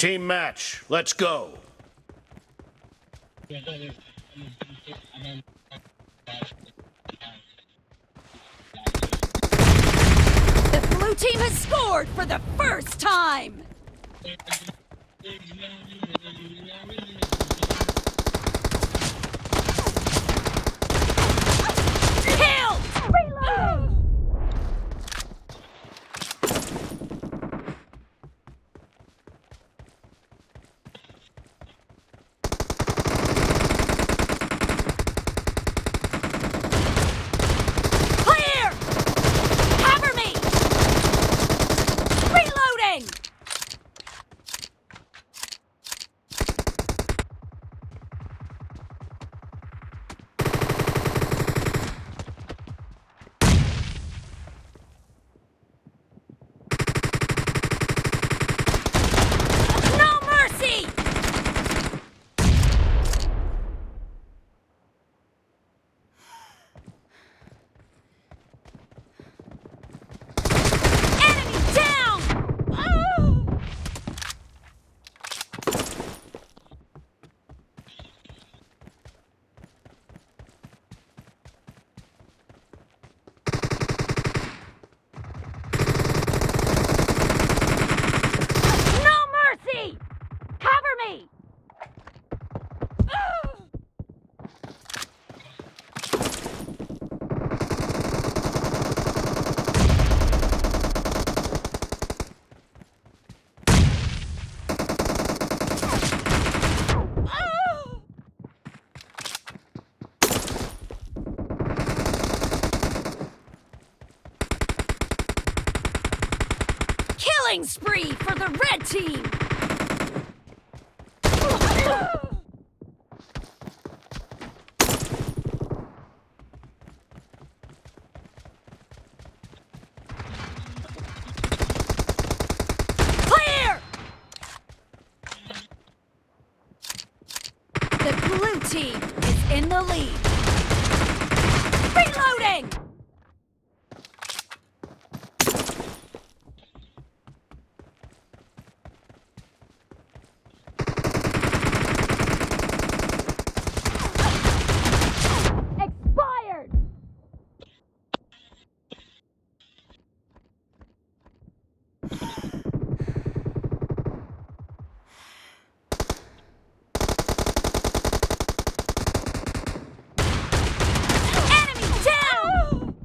Team match, let's go. The blue team has scored for the first time! Kill! Reload! Clear! Cover me! Reloading! No mercy! Enemy down! Oh! No mercy! Cover me! Killing spree for the red team! Clear! The blue team is in the lead. Reloading! Expired! Enemy down!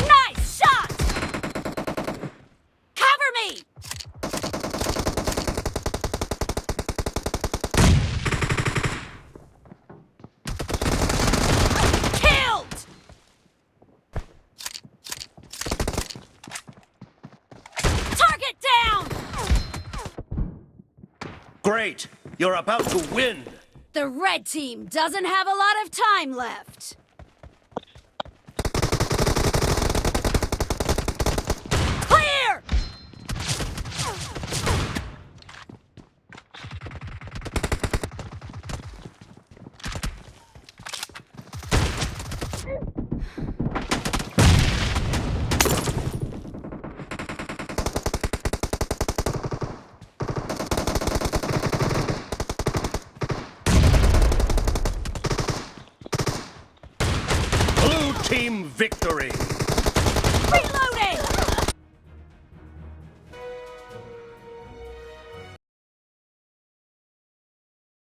Nice shot! Cover me! Killed! Target down! Great, you're about to win. The red team doesn't have a lot of time left. Clear! Blue team victory.